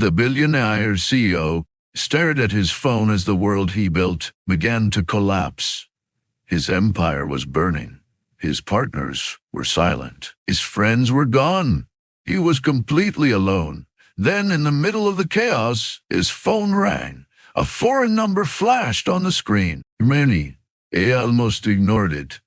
The billionaire CEO stared at his phone as the world he built began to collapse. His empire was burning. His partners were silent. His friends were gone. He was completely alone. Then, in the middle of the chaos, his phone rang. A foreign number flashed on the screen. He almost ignored it.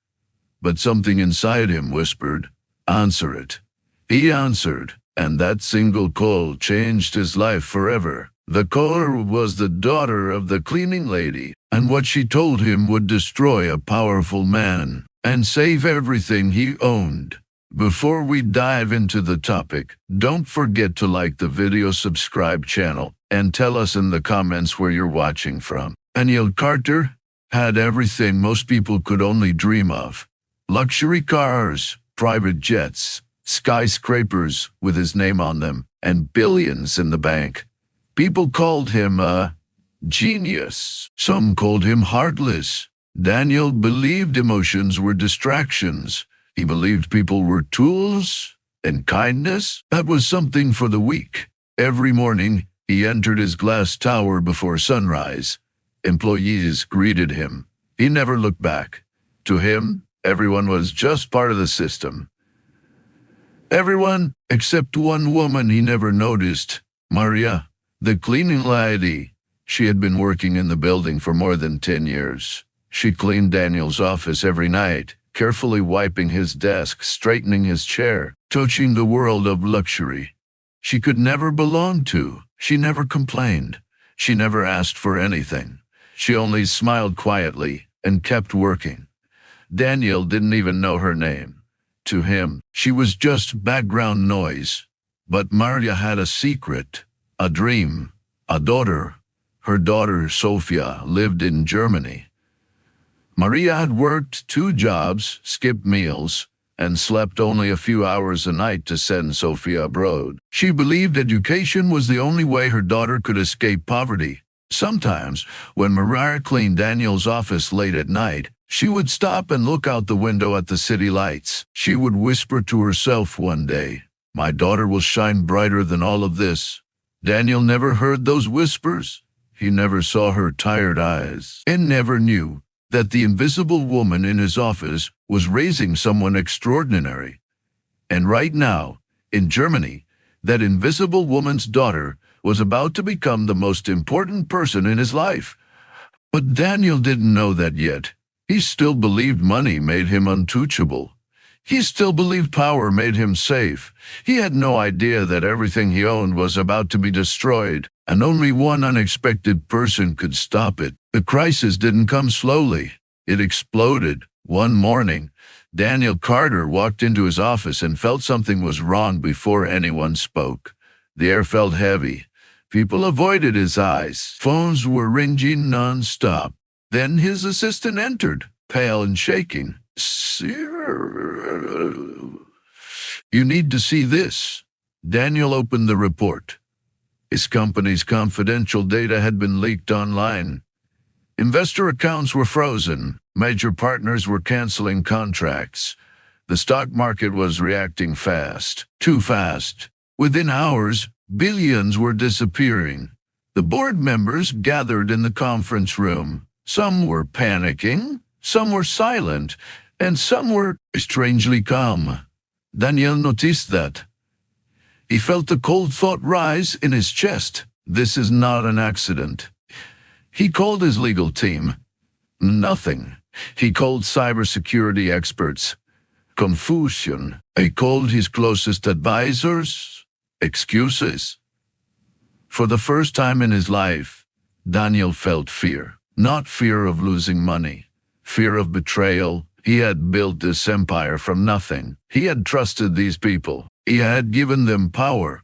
But something inside him whispered, "Answer it." He answered, and that single call changed his life forever. The caller was the daughter of the cleaning lady, and what she told him would destroy a powerful man and save everything he owned. Before we dive into the topic, don't forget to like the video, subscribe channel, and tell us in the comments where you're watching from. Daniel Carter had everything most people could only dream of. Luxury cars, private jets, skyscrapers with his name on them, and billions in the bank. People called him a genius. Some called him heartless. Daniel believed emotions were distractions. He believed people were tools, and kindness, that was something for the weak. Every morning, he entered his glass tower before sunrise. Employees greeted him. He never looked back. To him, everyone was just part of the system. Everyone except one woman he never noticed, Maria, the cleaning lady. She had been working in the building for more than 10 years. She cleaned Daniel's office every night, carefully wiping his desk, straightening his chair, touching the world of luxury she could never belong to. She never complained. She never asked for anything. She only smiled quietly and kept working. Daniel didn't even know her name. To him, she was just background noise. But Maria had a secret, a dream, a daughter. Her daughter, Sophia, lived in Germany. Maria had worked 2 jobs, skipped meals, and slept only a few hours a night to send Sophia abroad. She believed education was the only way her daughter could escape poverty. Sometimes, when Maria cleaned Daniel's office late at night, she would stop and look out the window at the city lights. She would whisper to herself one day, "My daughter will shine brighter than all of this." Daniel never heard those whispers. He never saw her tired eyes, and never knew that the invisible woman in his office was raising someone extraordinary. And right now, in Germany, that invisible woman's daughter was about to become the most important person in his life. But Daniel didn't know that yet. He still believed money made him untouchable. He still believed power made him safe. He had no idea that everything he owned was about to be destroyed, and only one unexpected person could stop it. The crisis didn't come slowly. It exploded. One morning, Daniel Carter walked into his office and felt something was wrong before anyone spoke. The air felt heavy. People avoided his eyes. Phones were ringing non-stop. Then his assistant entered, pale and shaking. "Sir, you need to see this." Daniel opened the report. His company's confidential data had been leaked online. Investor accounts were frozen. Major partners were canceling contracts. The stock market was reacting fast, too fast. Within hours, billions were disappearing. The board members gathered in the conference room. Some were panicking, some were silent, and some were strangely calm. Daniel noticed that. He felt the cold thought rise in his chest. This is not an accident. He called his legal team. Nothing. He called cybersecurity experts. Confusion. He called his closest advisors. Excuses. For the first time in his life, Daniel felt fear. Not fear of losing money. Fear of betrayal. He had built this empire from nothing. He had trusted these people. He had given them power.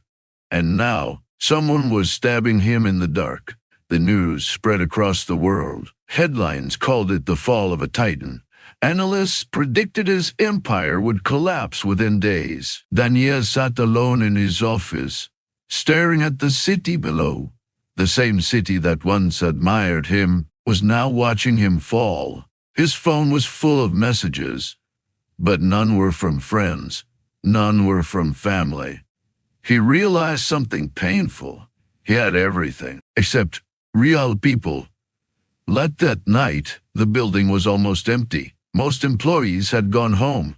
And now, someone was stabbing him in the dark. The news spread across the world. Headlines called it the fall of a titan. Analysts predicted his empire would collapse within days. Daniel sat alone in his office, staring at the city below. The same city that once admired him was now watching him fall. His phone was full of messages, but none were from friends. None were from family. He realized something painful. He had everything, except real people. Late that night, the building was almost empty. Most employees had gone home.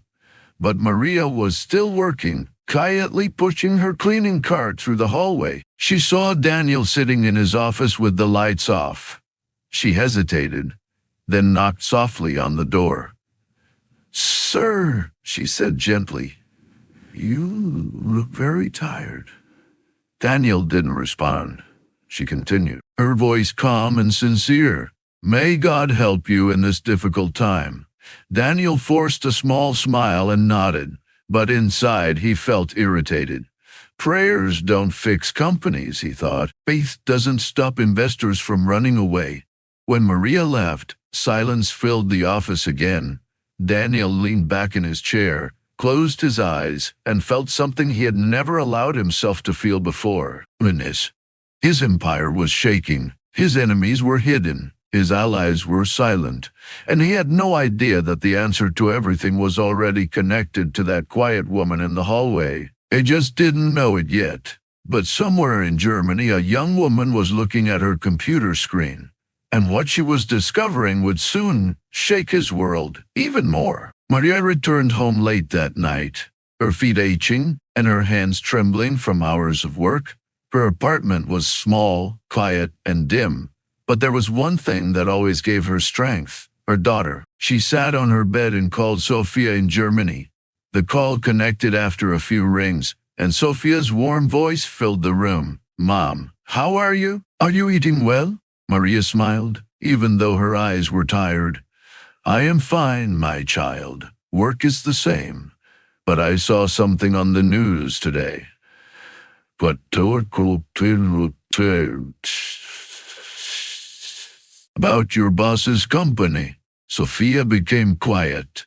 But Maria was still working, quietly pushing her cleaning cart through the hallway. She saw Daniel sitting in his office with the lights off. She hesitated, then knocked softly on the door. "Sir," she said gently, "you look very tired." Daniel didn't respond. She continued, her voice calm and sincere. "May God help you in this difficult time." Daniel forced a small smile and nodded, but inside he felt irritated. Prayers don't fix companies, he thought. Faith doesn't stop investors from running away. When Maria left, silence filled the office again. Daniel leaned back in his chair, closed his eyes, and felt something he had never allowed himself to feel before. His empire was shaking. His enemies were hidden. His allies were silent, and he had no idea that the answer to everything was already connected to that quiet woman in the hallway. He just didn't know it yet. But somewhere in Germany, a young woman was looking at her computer screen, and what she was discovering would soon shake his world even more. Maria returned home late that night, her feet aching and her hands trembling from hours of work. Her apartment was small, quiet, and dim. But there was one thing that always gave her strength: her daughter. She sat on her bed and called Sophia in Germany. The call connected after a few rings, and Sophia's warm voice filled the room. "Mom, how are you? Are you eating well?" Maria smiled, even though her eyes were tired. "I am fine, my child. Work is the same. But I saw something on the news today. About your boss's company." Sophia became quiet.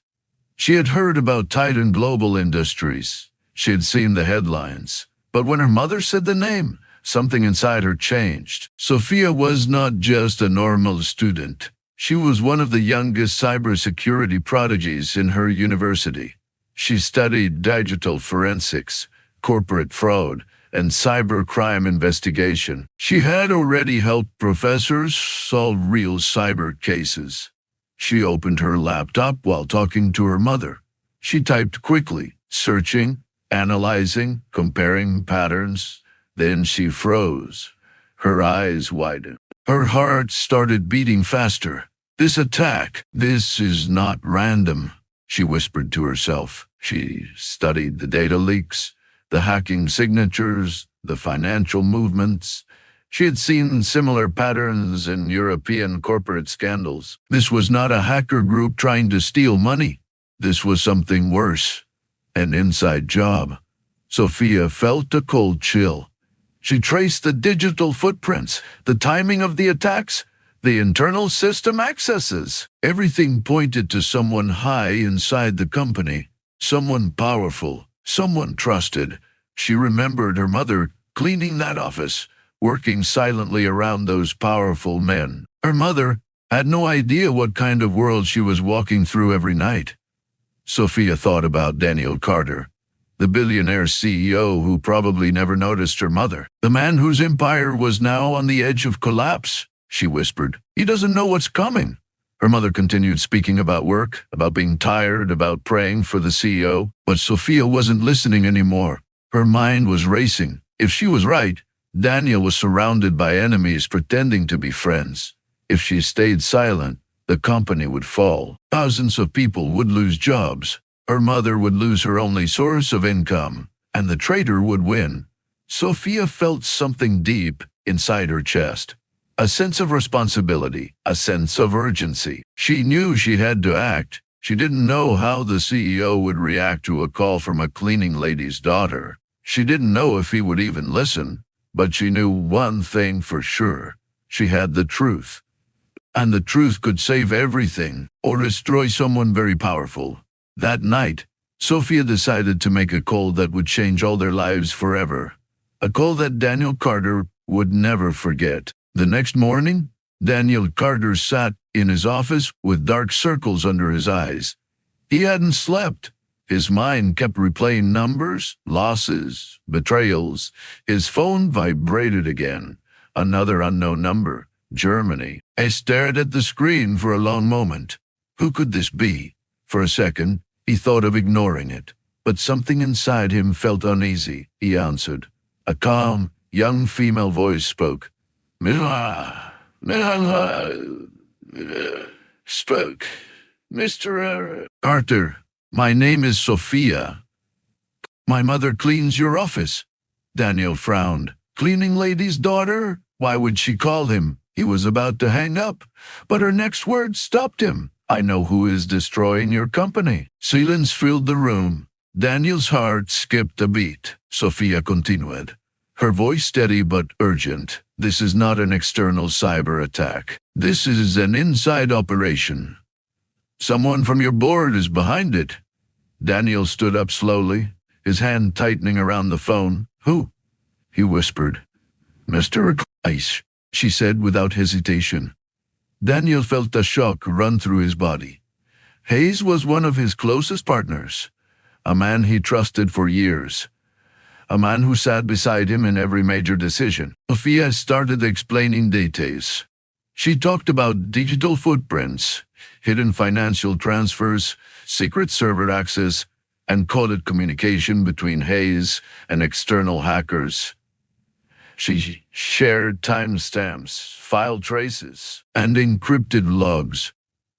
She had heard about Titan Global Industries. She had seen the headlines. But when her mother said the name, something inside her changed. Sophia was not just a normal student. She was one of the youngest cybersecurity prodigies in her university. She studied digital forensics, corporate fraud, and cybercrime investigation. She had already helped professors solve real cyber cases. She opened her laptop while talking to her mother. She typed quickly, searching, analyzing, comparing patterns. Then she froze. Her eyes widened. Her heart started beating faster. "This attack, this is not random," she whispered to herself. She studied the data leaks, the hacking signatures, the financial movements. She had seen similar patterns in European corporate scandals. This was not a hacker group trying to steal money. This was something worse, an inside job. Sophia felt a cold chill. She traced the digital footprints, the timing of the attacks, the internal system accesses. Everything pointed to someone high inside the company, someone powerful, someone trusted. She remembered her mother cleaning that office, working silently around those powerful men. Her mother had no idea what kind of world she was walking through every night. Sophia thought about Daniel Carter, the billionaire CEO who probably never noticed her mother, the man whose empire was now on the edge of collapse. She whispered, "He doesn't know what's coming." Her mother continued speaking about work, about being tired, about praying for the CEO. But Sophia wasn't listening anymore. Her mind was racing. If she was right, Daniel was surrounded by enemies pretending to be friends. If she stayed silent, the company would fall. Thousands of people would lose jobs. Her mother would lose her only source of income, and the traitor would win. Sophia felt something deep inside her chest. A sense of responsibility, a sense of urgency. She knew she had to act. She didn't know how the CEO would react to a call from a cleaning lady's daughter. She didn't know if he would even listen, but she knew one thing for sure. She had the truth. And the truth could save everything or destroy someone very powerful. That night, Sophia decided to make a call that would change all their lives forever. A call that Daniel Carter would never forget. The next morning, Daniel Carter sat in his office with dark circles under his eyes. He hadn't slept. His mind kept replaying numbers, losses, betrayals. His phone vibrated again. Another unknown number. Germany. I stared at the screen for a long moment. Who could this be? For a second, he thought of ignoring it, but something inside him felt uneasy. He answered. A calm, young female voice spoke. Spoke. Mr. Carter, my name is Sophia. My mother cleans your office. Daniel frowned. Cleaning lady's daughter? Why would she call him? He was about to hang up, but her next words stopped him. I know who is destroying your company. Silence filled the room. Daniel's heart skipped a beat. Sophia continued, her voice steady but urgent. This is not an external cyber attack. This is an inside operation. Someone from your board is behind it. Daniel stood up slowly, his hand tightening around the phone. Who? He whispered. Mr. Ice, she said without hesitation. Daniel felt a shock run through his body. Hayes was one of his closest partners, a man he trusted for years, a man who sat beside him in every major decision. Sophia started explaining details. She talked about digital footprints, hidden financial transfers, secret server access, and coded communication between Hayes and external hackers. She shared timestamps, file traces, and encrypted logs.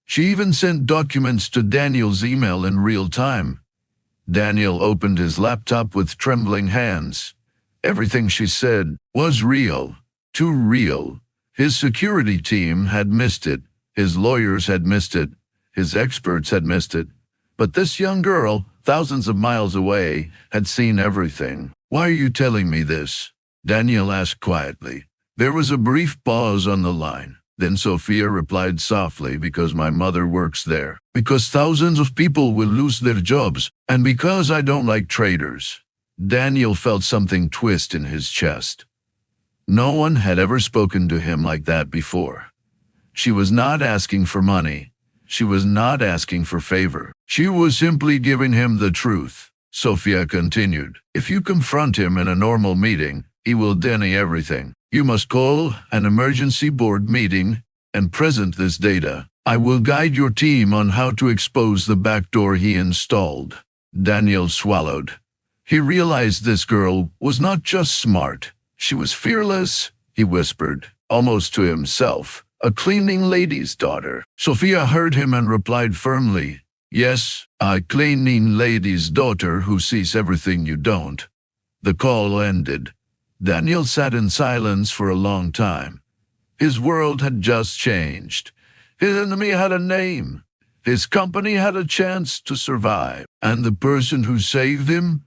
She even sent documents to Daniel's email in real time. Daniel opened his laptop with trembling hands. Everything she said was real, too real. His security team had missed it. His lawyers had missed it. His experts had missed it. But this young girl, thousands of miles away, had seen everything. Why are you telling me this? Daniel asked quietly. There was a brief pause on the line. Then Sophia replied softly, because my mother works there. Because thousands of people will lose their jobs. And because I don't like traitors. Daniel felt something twist in his chest. No one had ever spoken to him like that before. She was not asking for money. She was not asking for favor. She was simply giving him the truth. Sophia continued. If you confront him in a normal meeting, he will deny everything. You must call an emergency board meeting and present this data. I will guide your team on how to expose the backdoor he installed. Daniel swallowed. He realized this girl was not just smart. She was fearless, he whispered, almost to himself. A cleaning lady's daughter. Sophia heard him and replied firmly. Yes, a cleaning lady's daughter who sees everything you don't. The call ended. Daniel sat in silence for a long time. His world had just changed. His enemy had a name. His company had a chance to survive. And the person who saved him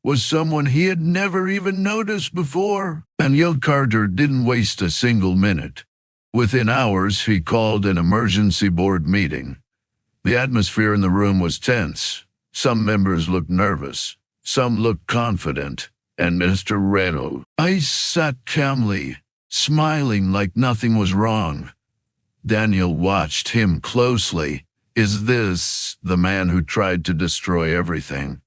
was someone he had never even noticed before. Daniel Carter didn't waste a single minute. Within hours, he called an emergency board meeting. The atmosphere in the room was tense. Some members looked nervous. Some looked confident. And Mr. Reno, I sat calmly, smiling like nothing was wrong. Daniel watched him closely. Is this the man who tried to destroy everything?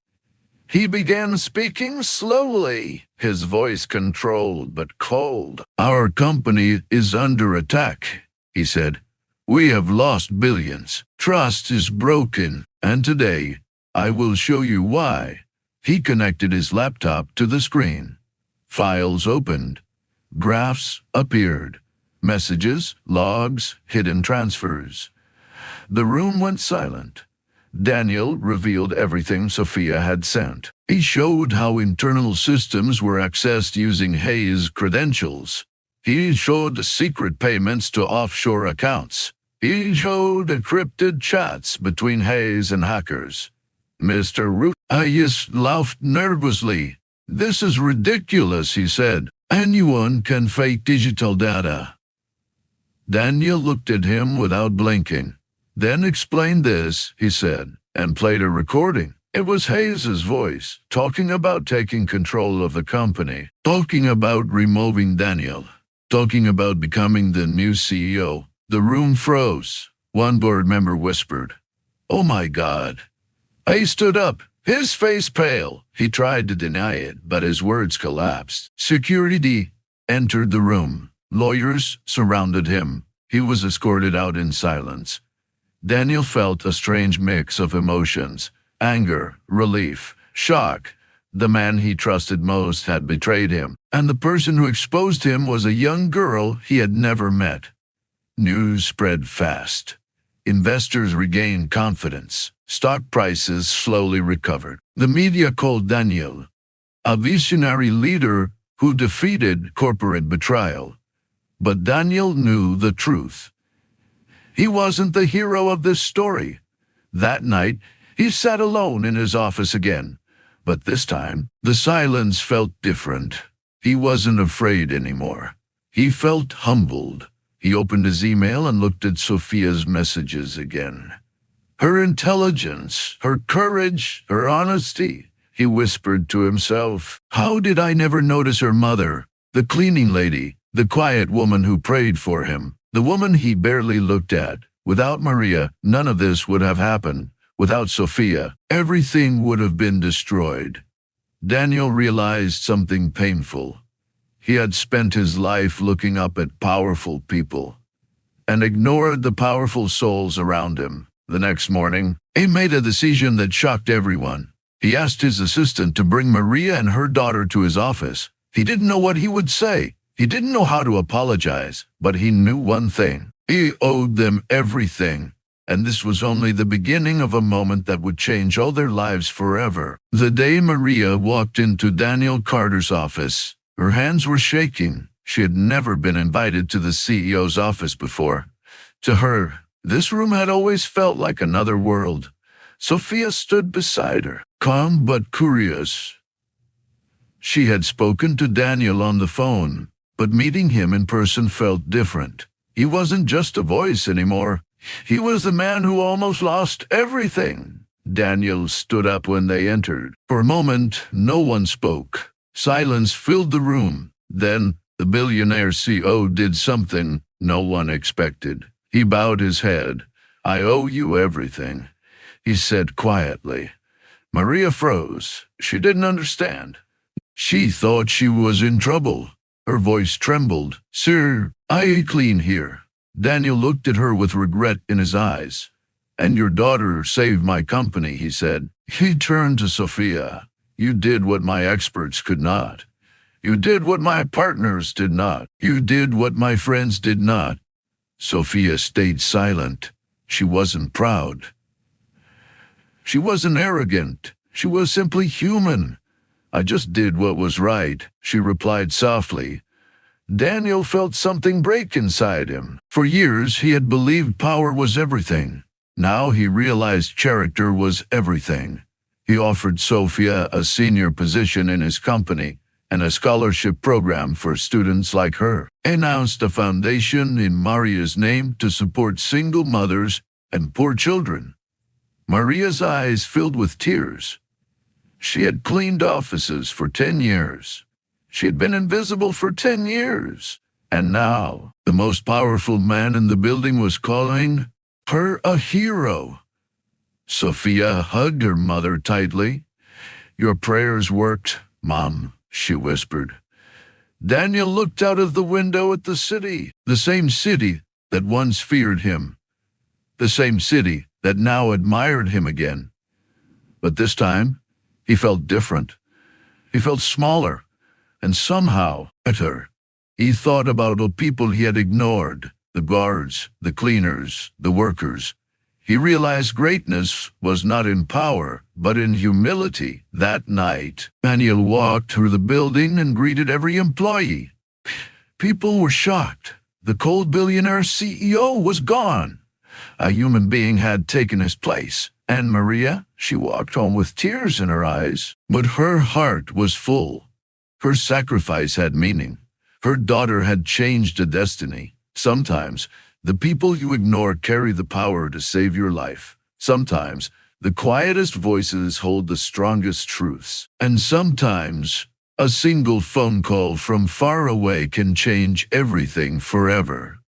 He began speaking slowly, his voice controlled but cold. Our company is under attack, he said. We have lost billions. Trust is broken, and today I will show you why. He connected his laptop to the screen. Files opened. Graphs appeared. Messages, logs, hidden transfers. The room went silent. Daniel revealed everything Sophia had sent. He showed how internal systems were accessed using Hayes' credentials. He showed the secret payments to offshore accounts. He showed encrypted chats between Hayes and hackers. Mr. Hayes laughed nervously. This is ridiculous, he said. Anyone can fake digital data. Daniel looked at him without blinking. Then explain this, he said, and played a recording. It was Hayes' voice, talking about taking control of the company, talking about removing Daniel, talking about becoming the new CEO. The room froze. One board member whispered, "Oh my God." Hayes stood up. His face pale. He tried to deny it, but his words collapsed. Security entered the room. Lawyers surrounded him. He was escorted out in silence. Daniel felt a strange mix of emotions: anger, relief, shock. The man he trusted most had betrayed him, and the person who exposed him was a young girl he had never met. News spread fast. Investors regained confidence. Stock prices slowly recovered. The media called Daniel a visionary leader who defeated corporate betrayal. But Daniel knew the truth. He wasn't the hero of this story. That night, he sat alone in his office again. But this time, the silence felt different. He wasn't afraid anymore. He felt humbled. He opened his email and looked at Sophia's messages again. Her intelligence, her courage, her honesty. He whispered to himself, "How did I never notice her mother, the cleaning lady, the quiet woman who prayed for him, the woman he barely looked at? Without Maria, none of this would have happened. Without Sophia, everything would have been destroyed." Daniel realized something painful. He had spent his life looking up at powerful people and ignored the powerful souls around him. The next morning, he made a decision that shocked everyone. He asked his assistant to bring Maria and her daughter to his office. He didn't know what he would say. He didn't know how to apologize, but he knew one thing. He owed them everything. And this was only the beginning of a moment that would change all their lives forever. The day Maria walked into Daniel Carter's office, her hands were shaking. She had never been invited to the CEO's office before. To her, this room had always felt like another world. Sophia stood beside her, calm but curious. She had spoken to Daniel on the phone, but meeting him in person felt different. He wasn't just a voice anymore. He was the man who almost lost everything. Daniel stood up when they entered. For a moment, no one spoke. Silence filled the room. Then, the billionaire CEO did something no one expected. He bowed his head. "I owe you everything," he said quietly. Maria froze. She didn't understand. She thought she was in trouble. Her voice trembled. "Sir, I clean here." Daniel looked at her with regret in his eyes. "And your daughter saved my company," he said. He turned to Sophia. "You did what my experts could not. You did what my partners did not. You did what my friends did not." Sophia stayed silent. She wasn't proud. She wasn't arrogant. She was simply human. "I just did what was right," she replied softly. Daniel felt something break inside him. For years, he had believed power was everything. Now he realized character was everything. He offered Sophia a senior position in his company and a scholarship program for students like her. Announced a foundation in Maria's name to support single mothers and poor children. Maria's eyes filled with tears. She had cleaned offices for 10 years. She had been invisible for 10 years. And now, the most powerful man in the building was calling her a hero. Sophia hugged her mother tightly. "Your prayers worked, Mom," she whispered. Daniel looked out of the window at the same city that once feared him, the same city that now admired him again. But this time, he felt different. He felt smaller. And somehow, better. He thought about the people he had ignored, the guards, the cleaners, the workers. He realized greatness was not in power, but in humility. That night, Daniel walked through the building and greeted every employee. People were shocked. The cold billionaire CEO was gone. A human being had taken his place. And Maria, she walked home with tears in her eyes, but her heart was full. Her sacrifice had meaning. Her daughter had changed a destiny. Sometimes, the people you ignore carry the power to save your life. Sometimes, the quietest voices hold the strongest truths. And sometimes, a single phone call from far away can change everything forever.